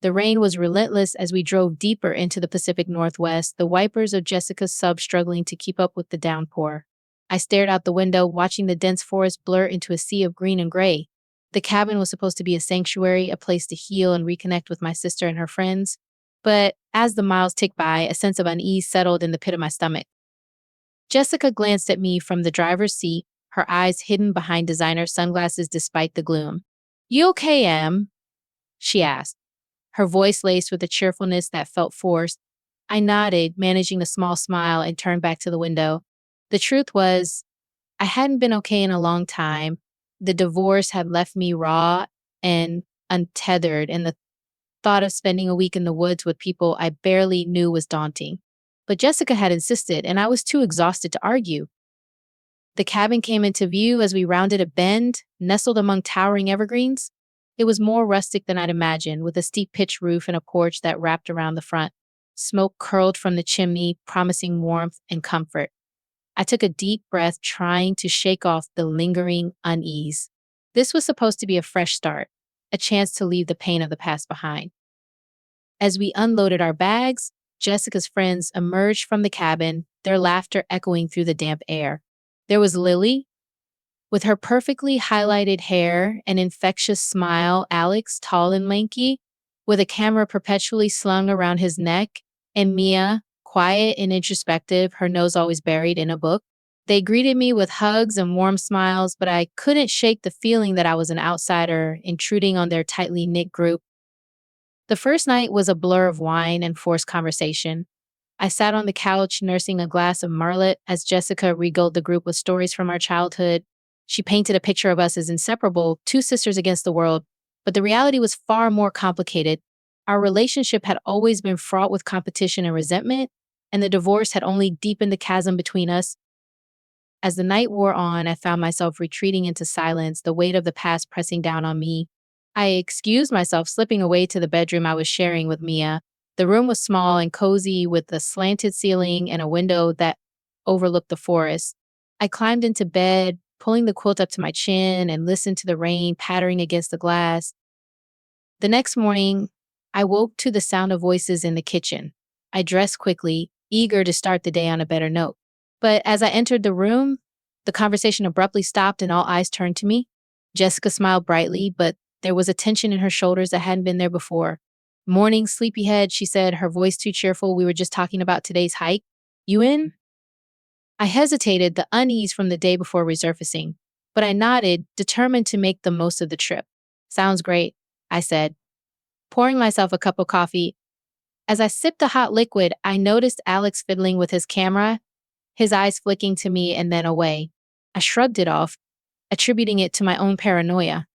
The rain was relentless as we drove deeper into the Pacific Northwest, the wipers of Jessica's sub struggling to keep up with the downpour. I stared out the window, watching the dense forest blur into a sea of green and gray. The cabin was supposed to be a sanctuary, a place to heal and reconnect with my sister and her friends. But as the miles ticked by, a sense of unease settled in the pit of my stomach. Jessica glanced at me from the driver's seat, her eyes hidden behind designer sunglasses despite the gloom. "You okay, Em?" she asked, her voice laced with a cheerfulness that felt forced. I nodded, managing a small smile, and turned back to the window. The truth was, I hadn't been okay in a long time. The divorce had left me raw and untethered, and the thought of spending a week in the woods with people I barely knew was daunting. But Jessica had insisted, and I was too exhausted to argue. The cabin came into view as we rounded a bend, nestled among towering evergreens. It was more rustic than I'd imagined, with a steep pitched roof and a porch that wrapped around the front. Smoke curled from the chimney, promising warmth and comfort. I took a deep breath, trying to shake off the lingering unease. This was supposed to be a fresh start, a chance to leave the pain of the past behind. As we unloaded our bags, Jessica's friends emerged from the cabin, their laughter echoing through the damp air. There was Lily, with her perfectly highlighted hair and infectious smile, Alex, tall and lanky, with a camera perpetually slung around his neck, and Mia, quiet and introspective, her nose always buried in a book. They greeted me with hugs and warm smiles, but I couldn't shake the feeling that I was an outsider intruding on their tightly knit group. The first night was a blur of wine and forced conversation. I sat on the couch nursing a glass of Marlet as Jessica regaled the group with stories from our childhood. She painted a picture of us as inseparable, two sisters against the world, but the reality was far more complicated. Our relationship had always been fraught with competition and resentment, and the divorce had only deepened the chasm between us. As the night wore on, I found myself retreating into silence, the weight of the past pressing down on me. I excused myself, slipping away to the bedroom I was sharing with Mia. The room was small and cozy, with a slanted ceiling and a window that overlooked the forest. I climbed into bed, pulling the quilt up to my chin, and listened to the rain pattering against the glass. The next morning, I woke to the sound of voices in the kitchen. I dressed quickly, eager to start the day on a better note. But as I entered the room, the conversation abruptly stopped and all eyes turned to me. Jessica smiled brightly, but there was a tension in her shoulders that hadn't been there before. "Morning, sleepyhead," she said, her voice too cheerful. "We were just talking about today's hike. You in?" I hesitated, the unease from the day before resurfacing, but I nodded, determined to make the most of the trip. "Sounds great," I said, pouring myself a cup of coffee. As I sipped the hot liquid, I noticed Alex fiddling with his camera, his eyes flicking to me and then away. I shrugged it off, attributing it to my own paranoia.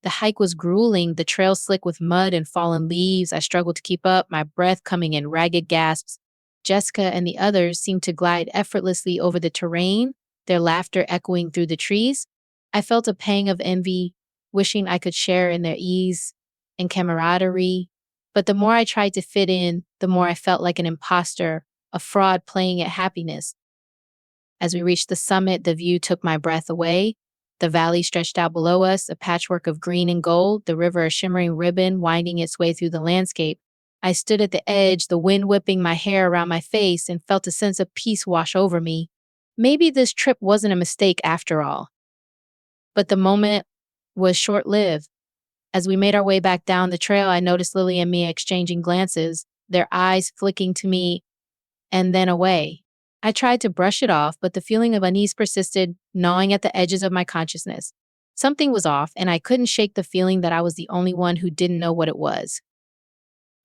The hike was grueling, the trail slick with mud and fallen leaves. I struggled to keep up, my breath coming in ragged gasps. Jessica and the others seemed to glide effortlessly over the terrain, their laughter echoing through the trees. I felt a pang of envy, wishing I could share in their ease and camaraderie. But the more I tried to fit in, the more I felt like an imposter, a fraud playing at happiness. As we reached the summit, the view took my breath away. The valley stretched out below us, a patchwork of green and gold, the river a shimmering ribbon winding its way through the landscape. I stood at the edge, the wind whipping my hair around my face, and felt a sense of peace wash over me. Maybe this trip wasn't a mistake after all. But the moment was short-lived. As we made our way back down the trail, I noticed Lily and Mia exchanging glances, their eyes flicking to me and then away. I tried to brush it off, but the feeling of unease persisted, gnawing at the edges of my consciousness. Something was off, and I couldn't shake the feeling that I was the only one who didn't know what it was.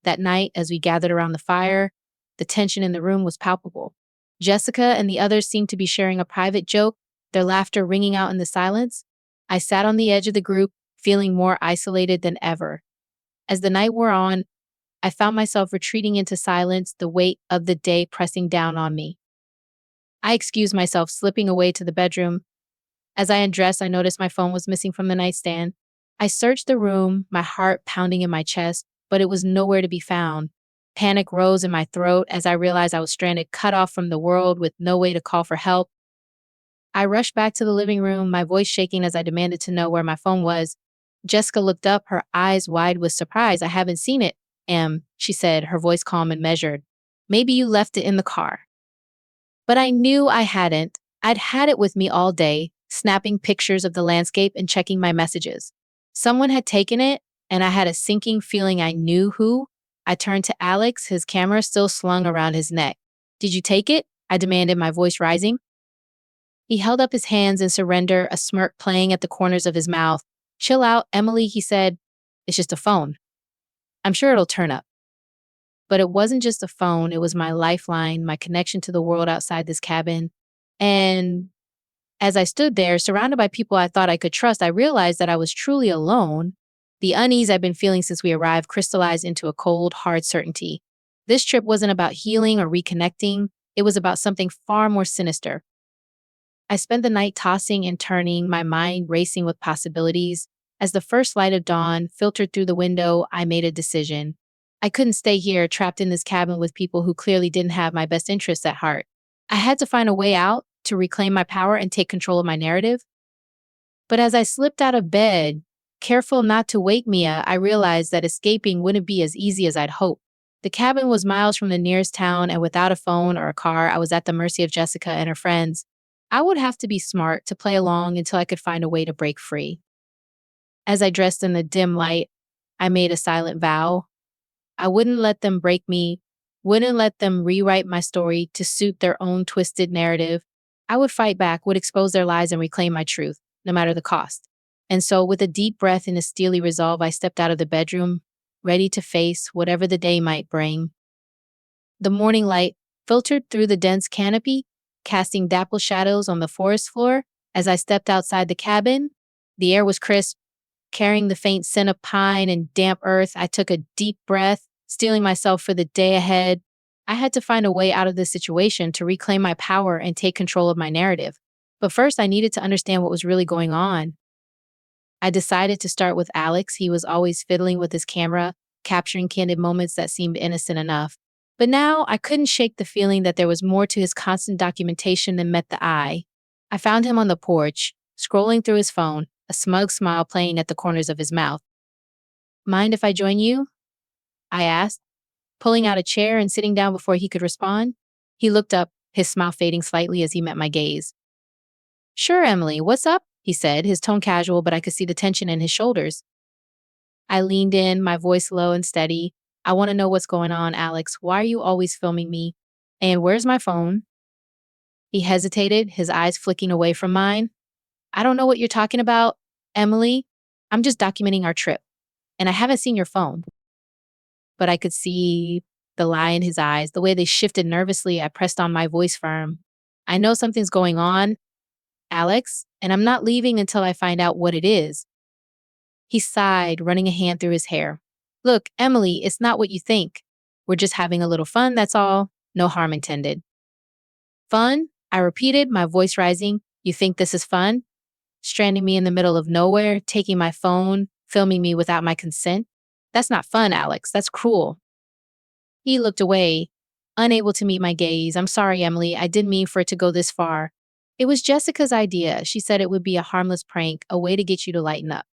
That night, as we gathered around the fire, the tension in the room was palpable. Jessica and the others seemed to be sharing a private joke, their laughter ringing out in the silence. I sat on the edge of the group, feeling more isolated than ever. As the night wore on, I found myself retreating into silence, the weight of the day pressing down on me. I excused myself, slipping away to the bedroom. As I undressed, I noticed my phone was missing from the nightstand. I searched the room, my heart pounding in my chest, but it was nowhere to be found. Panic rose in my throat as I realized I was stranded, cut off from the world with no way to call for help. I rushed back to the living room, my voice shaking as I demanded to know where my phone was. Jessica looked up, her eyes wide with surprise. I haven't seen it, she said, her voice calm and measured. Maybe you left it in the car. But I knew I hadn't. I'd had it with me all day, snapping pictures of the landscape and checking my messages. Someone had taken it, and I had a sinking feeling I knew who. I turned to Alex, his camera still slung around his neck. Did you take it? I demanded, my voice rising. He held up his hands in surrender, a smirk playing at the corners of his mouth. Chill out, Emily, he said. It's just a phone. I'm sure it'll turn up. But it wasn't just a phone, it was my lifeline, my connection to the world outside this cabin. And as I stood there, surrounded by people I thought I could trust, I realized that I was truly alone. The unease I'd been feeling since we arrived crystallized into a cold, hard certainty. This trip wasn't about healing or reconnecting, it was about something far more sinister. I spent the night tossing and turning, my mind racing with possibilities. As the first light of dawn filtered through the window, I made a decision. I couldn't stay here, trapped in this cabin with people who clearly didn't have my best interests at heart. I had to find a way out, to reclaim my power and take control of my narrative. But as I slipped out of bed, careful not to wake Mia, I realized that escaping wouldn't be as easy as I'd hoped. The cabin was miles from the nearest town, and without a phone or a car, I was at the mercy of Jessica and her friends. I would have to be smart to play along until I could find a way to break free. As I dressed in the dim light, I made a silent vow. I wouldn't let them break me, wouldn't let them rewrite my story to suit their own twisted narrative. I would fight back, would expose their lies and reclaim my truth, no matter the cost. And so, with a deep breath and a steely resolve, I stepped out of the bedroom, ready to face whatever the day might bring. The morning light filtered through the dense canopy, casting dapple shadows on the forest floor. As I stepped outside the cabin, the air was crisp, carrying the faint scent of pine and damp earth. I took a deep breath, steeling myself for the day ahead. I had to find a way out of this situation to reclaim my power and take control of my narrative. But first, I needed to understand what was really going on. I decided to start with Alex. He was always fiddling with his camera, capturing candid moments that seemed innocent enough. But now I couldn't shake the feeling that there was more to his constant documentation than met the eye. I found him on the porch, scrolling through his phone, a smug smile playing at the corners of his mouth. Mind if I join you? I asked, pulling out a chair and sitting down before he could respond. He looked up, his smile fading slightly as he met my gaze. Sure, Emily, what's up? He said, his tone casual, but I could see the tension in his shoulders. I leaned in, my voice low and steady. I want to know what's going on, Alex. Why are you always filming me? And where's my phone? He hesitated, his eyes flicking away from mine. I don't know what you're talking about, Emily. I'm just documenting our trip. And I haven't seen your phone. But I could see the lie in his eyes, the way they shifted nervously. I pressed on, my voice firm. I know something's going on, Alex, and I'm not leaving until I find out what it is. He sighed, running a hand through his hair. Look, Emily, it's not what you think. We're just having a little fun, that's all. No harm intended. Fun? I repeated, my voice rising. You think this is fun? Stranding me in the middle of nowhere, taking my phone, filming me without my consent? That's not fun, Alex. That's cruel. He looked away, unable to meet my gaze. I'm sorry, Emily. I didn't mean for it to go this far. It was Jessica's idea. She said it would be a harmless prank, a way to get you to lighten up.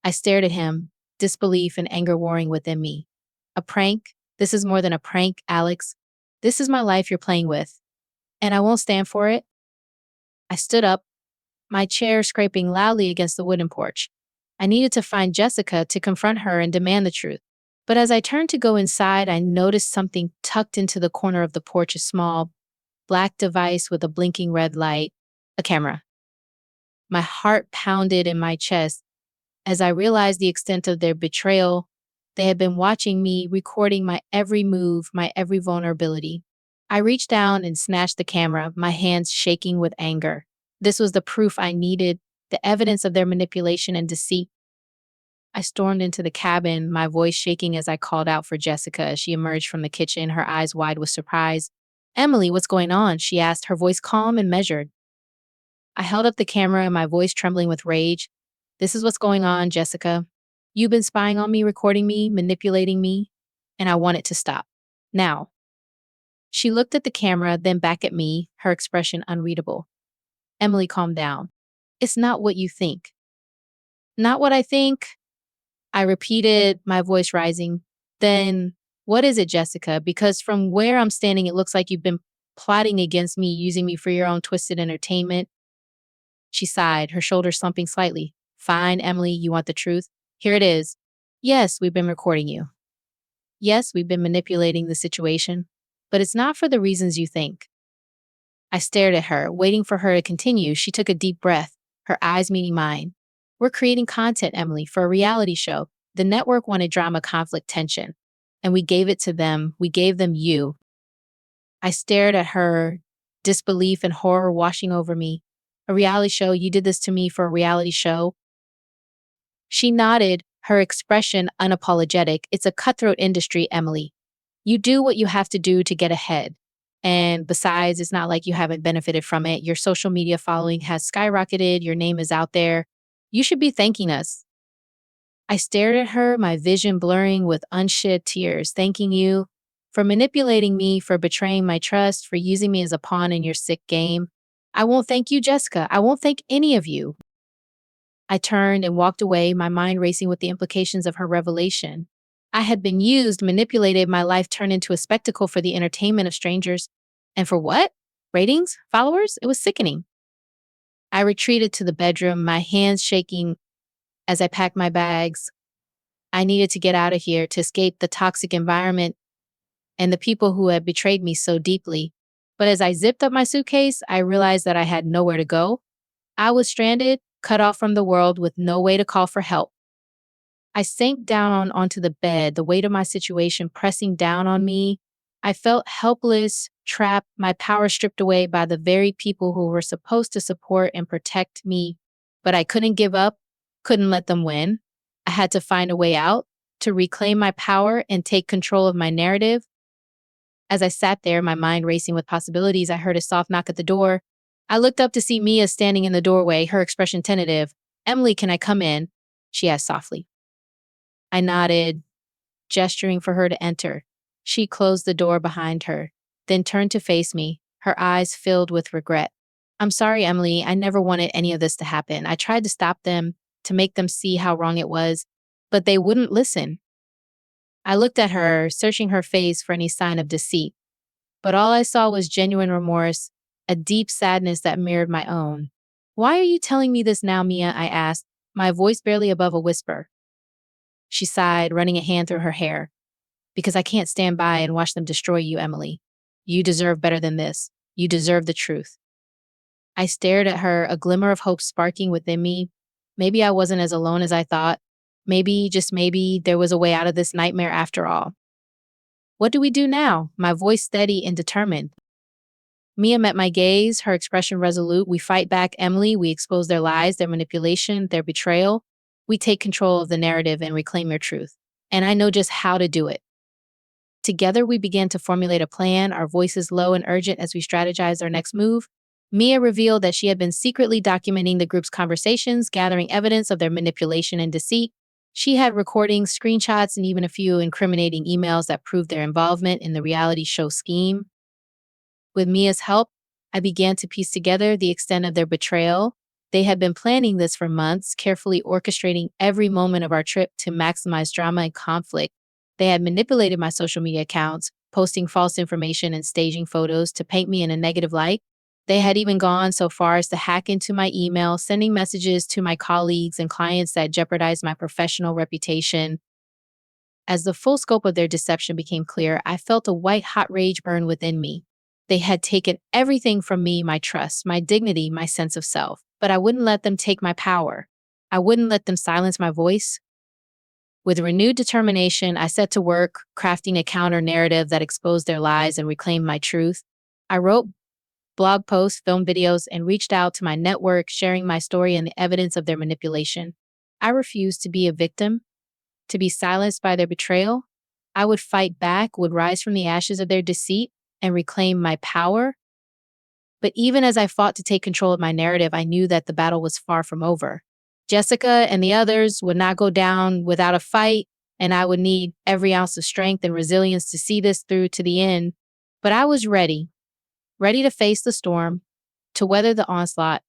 I stared at him, disbelief and anger warring within me. A prank? This is more than a prank, Alex. This is my life you're playing with. And I won't stand for it. I stood up, my chair scraping loudly against the wooden porch. I needed to find Jessica to confront her and demand the truth. But as I turned to go inside, I noticed something tucked into the corner of the porch, a small, black device with a blinking red light, a camera. My heart pounded in my chest as I realized the extent of their betrayal. They had been watching me, recording my every move, my every vulnerability. I reached down and snatched the camera, my hands shaking with anger. This was the proof I needed, the evidence of their manipulation and deceit. I stormed into the cabin, my voice shaking as I called out for Jessica as she emerged from the kitchen, her eyes wide with surprise. Emily, what's going on? She asked, her voice calm and measured. I held up the camera, my voice trembling with rage. This is what's going on, Jessica. You've been spying on me, recording me, manipulating me, and I want it to stop. Now. She looked at the camera, then back at me, her expression unreadable. Emily, calm down. It's not what you think. Not what I think, I repeated, my voice rising. Then what is it, Jessica? Because from where I'm standing, it looks like you've been plotting against me, using me for your own twisted entertainment. She sighed, her shoulders slumping slightly. Fine, Emily, you want the truth? Here it is. Yes, we've been recording you. Yes, we've been manipulating the situation, but it's not for the reasons you think. I stared at her, waiting for her to continue. She took a deep breath, her eyes meeting mine. We're creating content, Emily, for a reality show. The network wanted drama, conflict, tension, and we gave it to them. We gave them you. I stared at her, disbelief and horror washing over me. A reality show? You did this to me for a reality show? She nodded, her expression unapologetic. It's a cutthroat industry, Emily. You do what you have to do to get ahead. And besides, it's not like you haven't benefited from it. Your social media following has skyrocketed. Your name is out there. You should be thanking us. I stared at her, my vision blurring with unshed tears, thanking you for manipulating me, for betraying my trust, for using me as a pawn in your sick game. I won't thank you, Jessica. I won't thank any of you. I turned and walked away, my mind racing with the implications of her revelation. I had been used, manipulated, my life turned into a spectacle for the entertainment of strangers. And for what? Ratings? Followers? It was sickening. I retreated to the bedroom, my hands shaking as I packed my bags. I needed to get out of here, to escape the toxic environment and the people who had betrayed me so deeply. But as I zipped up my suitcase, I realized that I had nowhere to go. I was stranded, cut off from the world with no way to call for help. I sank down onto the bed, the weight of my situation pressing down on me. I felt helpless, trapped, my power stripped away by the very people who were supposed to support and protect me. But I couldn't give up, couldn't let them win. I had to find a way out, to reclaim my power and take control of my narrative. As I sat there, my mind racing with possibilities, I heard a soft knock at the door. I looked up to see Mia standing in the doorway, her expression tentative. Emily, can I come in? She asked softly. I nodded, gesturing for her to enter. She closed the door behind her, then turned to face me, her eyes filled with regret. I'm sorry, Emily. I never wanted any of this to happen. I tried to stop them, to make them see how wrong it was, but they wouldn't listen. I looked at her, searching her face for any sign of deceit, but all I saw was genuine remorse, a deep sadness that mirrored my own. Why are you telling me this now, Mia? I asked, my voice barely above a whisper. She sighed, running a hand through her hair. Because I can't stand by and watch them destroy you, Emily. You deserve better than this. You deserve the truth. I stared at her, a glimmer of hope sparking within me. Maybe I wasn't as alone as I thought. Maybe, just maybe, there was a way out of this nightmare after all. What do we do now? My voice steady and determined. Mia met my gaze, her expression resolute. We fight back, Emily. We expose their lies, their manipulation, their betrayal. We take control of the narrative and reclaim your truth. And I know just how to do it. Together, we began to formulate a plan, our voices low and urgent as we strategized our next move. Mia revealed that she had been secretly documenting the group's conversations, gathering evidence of their manipulation and deceit. She had recordings, screenshots, and even a few incriminating emails that proved their involvement in the reality show scheme. With Mia's help, I began to piece together the extent of their betrayal. They had been planning this for months, carefully orchestrating every moment of our trip to maximize drama and conflict. They had manipulated my social media accounts, posting false information and staging photos to paint me in a negative light. They had even gone so far as to hack into my email, sending messages to my colleagues and clients that jeopardized my professional reputation. As the full scope of their deception became clear, I felt a white-hot rage burn within me. They had taken everything from me, my trust, my dignity, my sense of self. But I wouldn't let them take my power. I wouldn't let them silence my voice. With renewed determination, I set to work, crafting a counter-narrative that exposed their lies and reclaimed my truth. I wrote blog posts, filmed videos, and reached out to my network, sharing my story and the evidence of their manipulation. I refused to be a victim, to be silenced by their betrayal. I would fight back, would rise from the ashes of their deceit, and reclaim my power. But even as I fought to take control of my narrative, I knew that the battle was far from over. Jessica and the others would not go down without a fight, and I would need every ounce of strength and resilience to see this through to the end. But I was ready to face the storm, to weather the onslaught,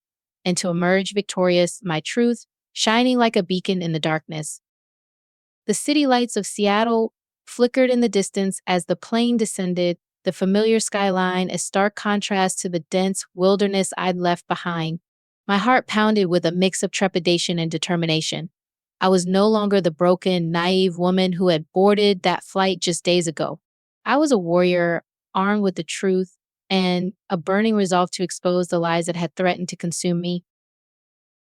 and to emerge victorious. My truth, shining like a beacon in the darkness. The city lights of Seattle flickered in the distance as the plane descended, the familiar skyline a stark contrast to the dense wilderness I'd left behind. My heart pounded with a mix of trepidation and determination. I was no longer the broken, naive woman who had boarded that flight just days ago. I was a warrior, armed with the truth and a burning resolve to expose the lies that had threatened to consume me.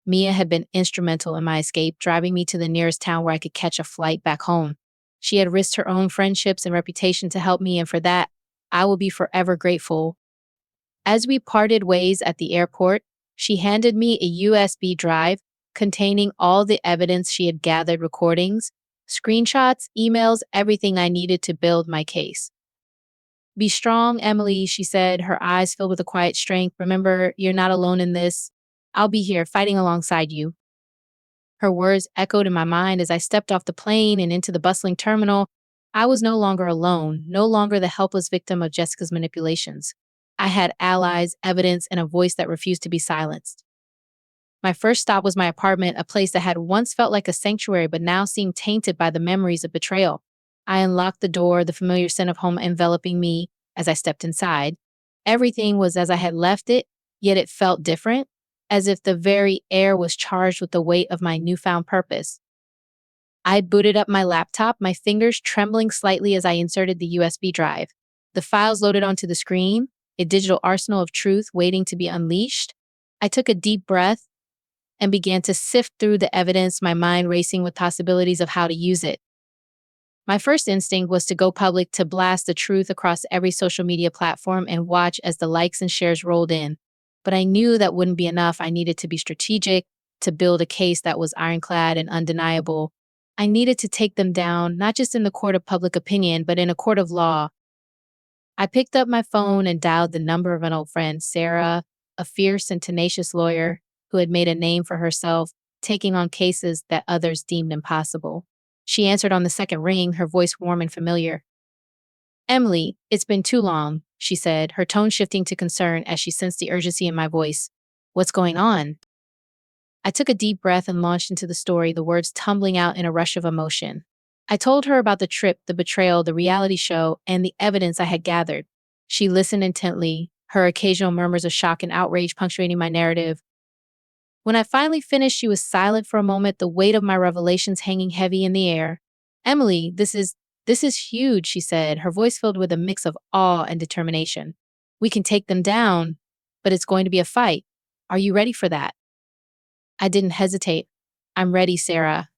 Mia had been instrumental in my escape, driving me to the nearest town where I could catch a flight back home. She had risked her own friendships and reputation to help me, and for that, I will be forever grateful. As we parted ways at the airport, she handed me a USB drive containing all the evidence she had gathered recordings, screenshots, emails, everything I needed to build my case. Be strong, Emily, she said, her eyes filled with a quiet strength. Remember, you're not alone in this. I'll be here fighting alongside you. Her words echoed in my mind as I stepped off the plane and into the bustling terminal. I was no longer alone, no longer the helpless victim of Jessica's manipulations. I had allies, evidence, and a voice that refused to be silenced. My first stop was my apartment, a place that had once felt like a sanctuary but now seemed tainted by the memories of betrayal. I unlocked the door, the familiar scent of home enveloping me as I stepped inside. Everything was as I had left it, yet it felt different, as if the very air was charged with the weight of my newfound purpose. I booted up my laptop, my fingers trembling slightly as I inserted the USB drive. The files loaded onto the screen, a digital arsenal of truth waiting to be unleashed. I took a deep breath and began to sift through the evidence, my mind racing with possibilities of how to use it. My first instinct was to go public, to blast the truth across every social media platform and watch as the likes and shares rolled in. But I knew that wouldn't be enough. I needed to be strategic, to build a case that was ironclad and undeniable. I needed to take them down, not just in the court of public opinion, but in a court of law. I picked up my phone and dialed the number of an old friend, Sarah, a fierce and tenacious lawyer who had made a name for herself, taking on cases that others deemed impossible. She answered on the second ring, her voice warm and familiar. Emily, it's been too long, she said, her tone shifting to concern as she sensed the urgency in my voice. What's going on? I took a deep breath and launched into the story, the words tumbling out in a rush of emotion. I told her about the trip, the betrayal, the reality show, and the evidence I had gathered. She listened intently, her occasional murmurs of shock and outrage punctuating my narrative. When I finally finished, she was silent for a moment, the weight of my revelations hanging heavy in the air. Emily, this is huge, she said, her voice filled with a mix of awe and determination. We can take them down, but it's going to be a fight. Are you ready for that? I didn't hesitate. I'm ready, Sarah.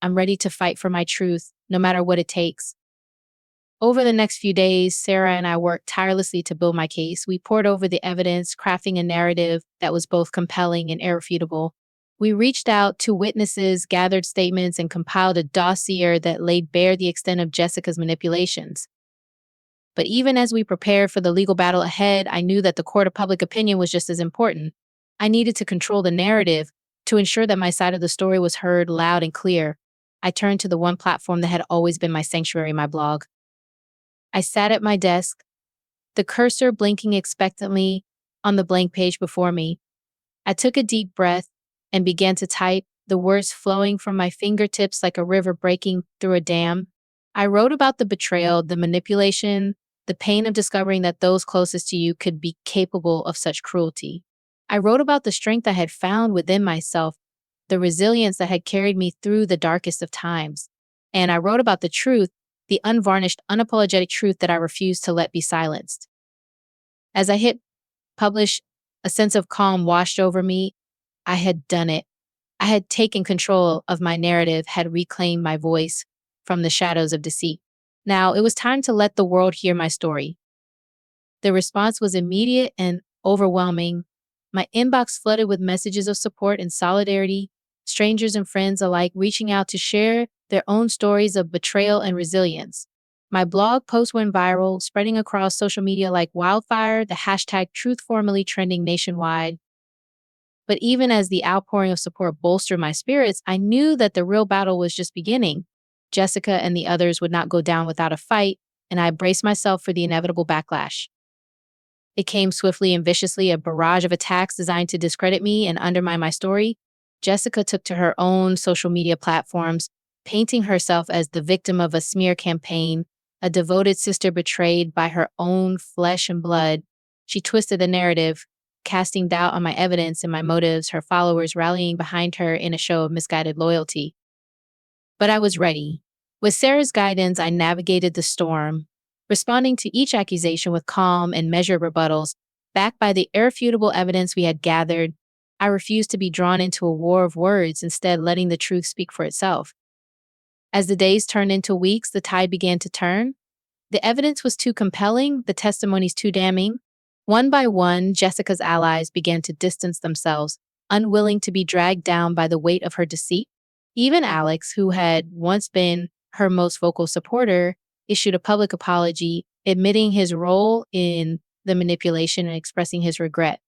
I'm ready to fight for my truth, no matter what it takes. Over the next few days, Sarah and I worked tirelessly to build my case. We pored over the evidence, crafting a narrative that was both compelling and irrefutable. We reached out to witnesses, gathered statements, and compiled a dossier that laid bare the extent of Jessica's manipulations. But even as we prepared for the legal battle ahead, I knew that the court of public opinion was just as important. I needed to control the narrative to ensure that my side of the story was heard loud and clear. I turned to the one platform that had always been my sanctuary, my blog. I sat at my desk, the cursor blinking expectantly on the blank page before me. I took a deep breath and began to type, the words flowing from my fingertips like a river breaking through a dam. I wrote about the betrayal, the manipulation, the pain of discovering that those closest to you could be capable of such cruelty. I wrote about the strength I had found within myself, the resilience that had carried me through the darkest of times. And I wrote about the truth, the unvarnished, unapologetic truth that I refused to let be silenced. As I hit publish, a sense of calm washed over me. I had done it. I had taken control of my narrative, had reclaimed my voice from the shadows of deceit. Now it was time to let the world hear my story. The response was immediate and overwhelming. My inbox flooded with messages of support and solidarity, strangers and friends alike reaching out to share their own stories of betrayal and resilience. My blog post went viral, spreading across social media like wildfire, the hashtag truth formally trending nationwide. But even as the outpouring of support bolstered my spirits, I knew that the real battle was just beginning. Jessica and the others would not go down without a fight, and I braced myself for the inevitable backlash. It came swiftly and viciously, a barrage of attacks designed to discredit me and undermine my story. Jessica took to her own social media platforms, painting herself as the victim of a smear campaign, a devoted sister betrayed by her own flesh and blood. She twisted the narrative, casting doubt on my evidence and my motives, her followers rallying behind her in a show of misguided loyalty. But I was ready. With Sarah's guidance, I navigated the storm, responding to each accusation with calm and measured rebuttals, backed by the irrefutable evidence we had gathered. I refused to be drawn into a war of words, instead letting the truth speak for itself. As the days turned into weeks, the tide began to turn. The evidence was too compelling, the testimonies too damning. One by one, Jessica's allies began to distance themselves, unwilling to be dragged down by the weight of her deceit. Even Alex, who had once been her most vocal supporter, issued a public apology, admitting his role in the manipulation and expressing his regret.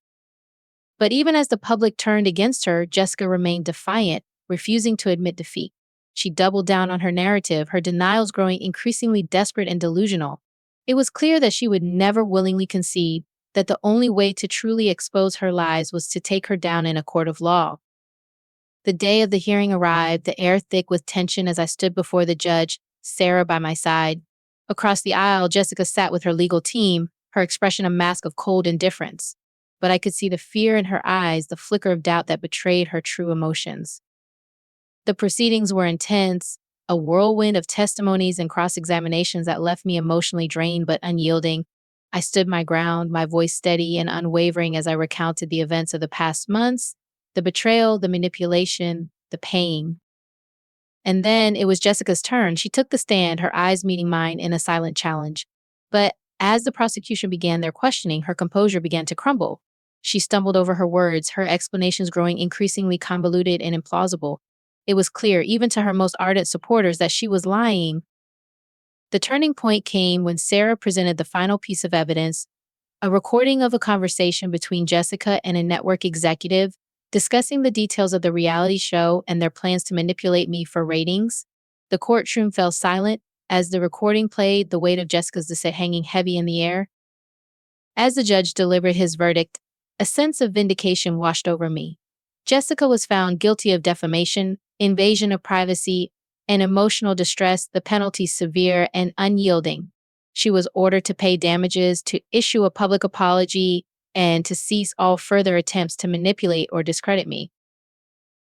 But even as the public turned against her, Jessica remained defiant, refusing to admit defeat. She doubled down on her narrative, her denials growing increasingly desperate and delusional. It was clear that she would never willingly concede, that the only way to truly expose her lies was to take her down in a court of law. The day of the hearing arrived, the air thick with tension as I stood before the judge, Sarah by my side. Across the aisle, Jessica sat with her legal team, her expression a mask of cold indifference. But I could see the fear in her eyes, the flicker of doubt that betrayed her true emotions. The proceedings were intense, a whirlwind of testimonies and cross-examinations that left me emotionally drained but unyielding. I stood my ground, my voice steady and unwavering as I recounted the events of the past months, the betrayal, the manipulation, the pain. And then it was Jessica's turn. She took the stand, her eyes meeting mine in a silent challenge. But as the prosecution began their questioning, her composure began to crumble. She stumbled over her words, her explanations growing increasingly convoluted and implausible. It was clear, even to her most ardent supporters, that she was lying. The turning point came when Sarah presented the final piece of evidence, a recording of a conversation between Jessica and a network executive discussing the details of the reality show and their plans to manipulate me for ratings. The courtroom fell silent as the recording played, the weight of Jessica's deceit hanging heavy in the air. As the judge delivered his verdict, a sense of vindication washed over me. Jessica was found guilty of defamation, invasion of privacy, and emotional distress, the penalty severe and unyielding. She was ordered to pay damages, to issue a public apology, and to cease all further attempts to manipulate or discredit me.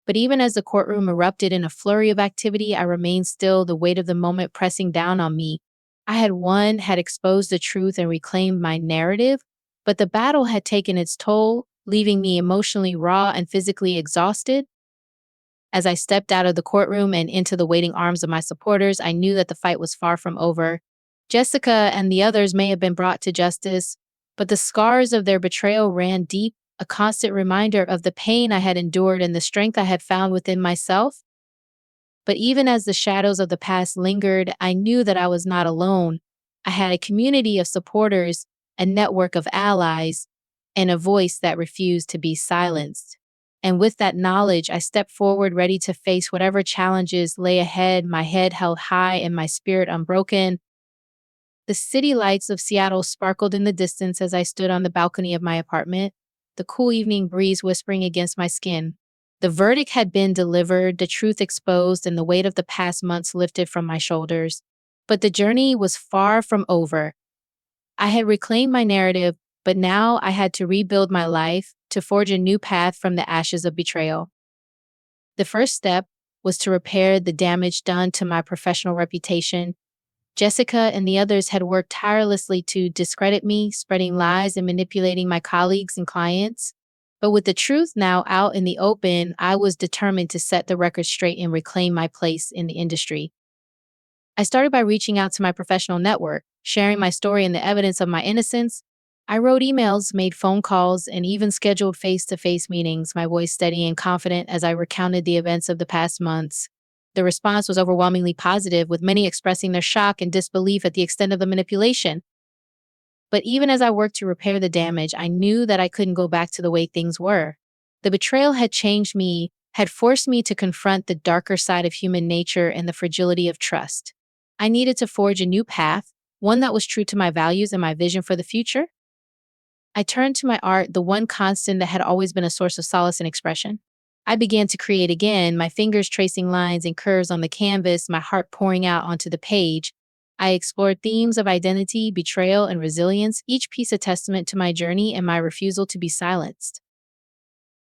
But even as the courtroom erupted in a flurry of activity, I remained still, the weight of the moment pressing down on me. I had won, had exposed the truth and reclaimed my narrative, but the battle had taken its toll, leaving me emotionally raw and physically exhausted. As I stepped out of the courtroom and into the waiting arms of my supporters, I knew that the fight was far from over. Jessica and the others may have been brought to justice, but the scars of their betrayal ran deep, a constant reminder of the pain I had endured and the strength I had found within myself. But even as the shadows of the past lingered, I knew that I was not alone. I had a community of supporters, a network of allies, and a voice that refused to be silenced. And with that knowledge, I stepped forward, ready to face whatever challenges lay ahead, my head held high and my spirit unbroken. The city lights of Seattle sparkled in the distance as I stood on the balcony of my apartment, the cool evening breeze whispering against my skin. The verdict had been delivered, the truth exposed, and the weight of the past months lifted from my shoulders. But the journey was far from over. I had reclaimed my narrative, but now I had to rebuild my life, to forge a new path from the ashes of betrayal. The first step was to repair the damage done to my professional reputation. Jessica and the others had worked tirelessly to discredit me, spreading lies and manipulating my colleagues and clients. But with the truth now out in the open, I was determined to set the record straight and reclaim my place in the industry. I started by reaching out to my professional network, sharing my story and the evidence of my innocence. I wrote emails, made phone calls, and even scheduled face-to-face meetings, my voice steady and confident as I recounted the events of the past months. The response was overwhelmingly positive, with many expressing their shock and disbelief at the extent of the manipulation. But even as I worked to repair the damage, I knew that I couldn't go back to the way things were. The betrayal had changed me, had forced me to confront the darker side of human nature and the fragility of trust. I needed to forge a new path, one that was true to my values and my vision for the future. I turned to my art, the one constant that had always been a source of solace and expression. I began to create again, my fingers tracing lines and curves on the canvas, my heart pouring out onto the page. I explored themes of identity, betrayal, and resilience, each piece a testament to my journey and my refusal to be silenced.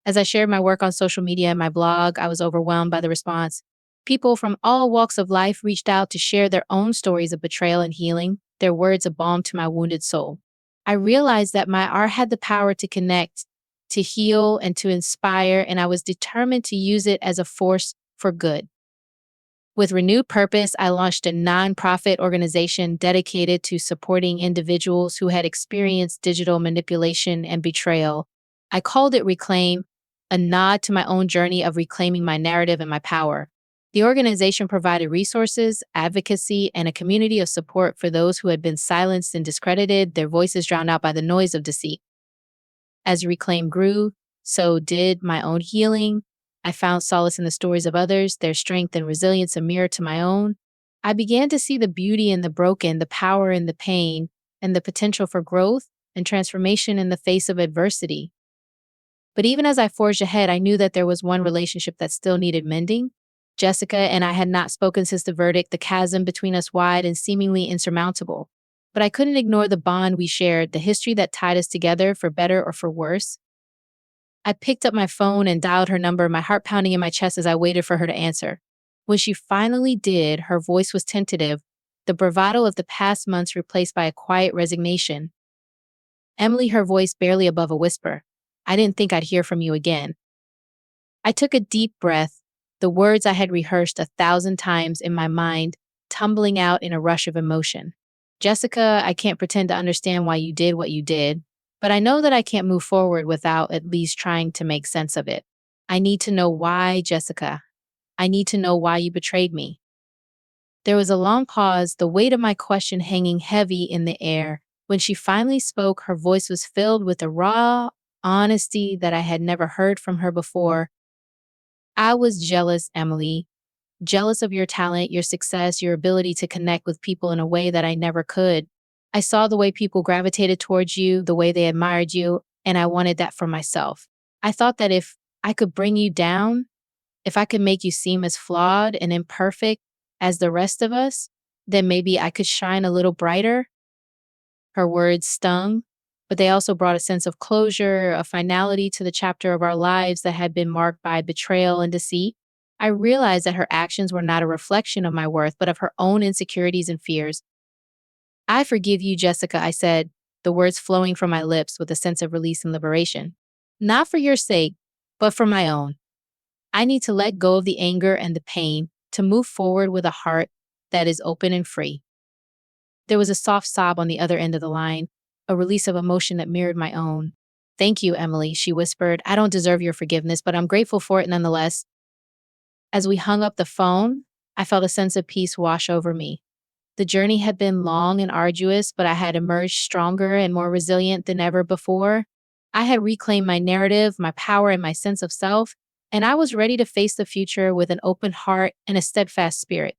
As I shared my work on social media and my blog, I was overwhelmed by the response. People from all walks of life reached out to share their own stories of betrayal and healing, their words a balm to my wounded soul. I realized that my art had the power to connect, to heal, and to inspire, and I was determined to use it as a force for good. With renewed purpose, I launched a nonprofit organization dedicated to supporting individuals who had experienced digital manipulation and betrayal. I called it Reclaim, a nod to my own journey of reclaiming my narrative and my power. The organization provided resources, advocacy, and a community of support for those who had been silenced and discredited, their voices drowned out by the noise of deceit. As Reclaim grew, so did my own healing. I found solace in the stories of others, their strength and resilience a mirror to my own. I began to see the beauty in the broken, the power in the pain, and the potential for growth and transformation in the face of adversity. But even as I forged ahead, I knew that there was one relationship that still needed mending. Jessica and I had not spoken since the verdict, the chasm between us wide and seemingly insurmountable. But I couldn't ignore the bond we shared, the history that tied us together for better or for worse. I picked up my phone and dialed her number, my heart pounding in my chest as I waited for her to answer. When she finally did, her voice was tentative, the bravado of the past months replaced by a quiet resignation. Emily, her voice barely above a whisper. I didn't think I'd hear from you again. I took a deep breath, the words I had rehearsed 1,000 times in my mind, tumbling out in a rush of emotion. Jessica, I can't pretend to understand why you did what you did, but I know that I can't move forward without at least trying to make sense of it. I need to know why, Jessica. I need to know why you betrayed me. There was a long pause, the weight of my question hanging heavy in the air. When she finally spoke, her voice was filled with a raw honesty that I had never heard from her before. I was jealous, Emily. Jealous of your talent, your success, your ability to connect with people in a way that I never could. I saw the way people gravitated towards you, the way they admired you, and I wanted that for myself. I thought that if I could bring you down, if I could make you seem as flawed and imperfect as the rest of us, then maybe I could shine a little brighter. Her words stung, but they also brought a sense of closure, a finality to the chapter of our lives that had been marked by betrayal and deceit. I realized that her actions were not a reflection of my worth, but of her own insecurities and fears. I forgive you, Jessica, I said, the words flowing from my lips with a sense of release and liberation. Not for your sake, but for my own. I need to let go of the anger and the pain to move forward with a heart that is open and free. There was a soft sob on the other end of the line, a release of emotion that mirrored my own. Thank you, Emily, she whispered. I don't deserve your forgiveness, but I'm grateful for it nonetheless. As we hung up the phone, I felt a sense of peace wash over me. The journey had been long and arduous, but I had emerged stronger and more resilient than ever before. I had reclaimed my narrative, my power, and my sense of self, and I was ready to face the future with an open heart and a steadfast spirit.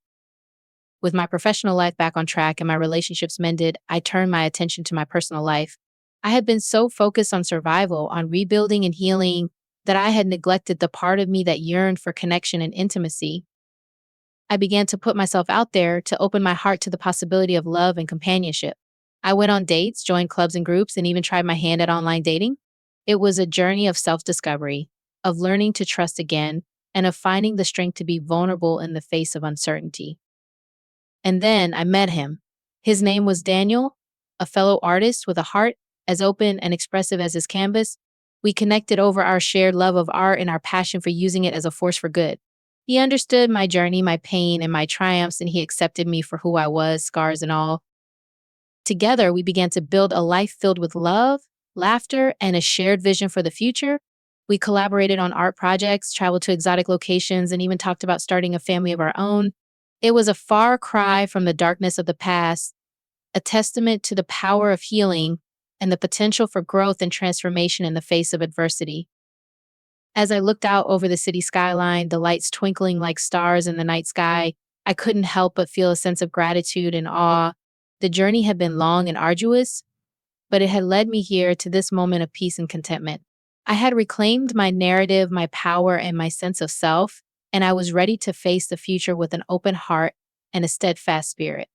With my professional life back on track and my relationships mended, I turned my attention to my personal life. I had been so focused on survival, on rebuilding and healing, that I had neglected the part of me that yearned for connection and intimacy. I began to put myself out there to open my heart to the possibility of love and companionship. I went on dates, joined clubs and groups, and even tried my hand at online dating. It was a journey of self-discovery, of learning to trust again, and of finding the strength to be vulnerable in the face of uncertainty. And then I met him. His name was Daniel, a fellow artist with a heart as open and expressive as his canvas. We connected over our shared love of art and our passion for using it as a force for good. He understood my journey, my pain, and my triumphs, and he accepted me for who I was, scars and all. Together, we began to build a life filled with love, laughter, and a shared vision for the future. We collaborated on art projects, traveled to exotic locations, and even talked about starting a family of our own. It was a far cry from the darkness of the past, a testament to the power of healing and the potential for growth and transformation in the face of adversity. As I looked out over the city skyline, the lights twinkling like stars in the night sky, I couldn't help but feel a sense of gratitude and awe. The journey had been long and arduous, but it had led me here to this moment of peace and contentment. I had reclaimed my narrative, my power, and my sense of self, and I was ready to face the future with an open heart and a steadfast spirit.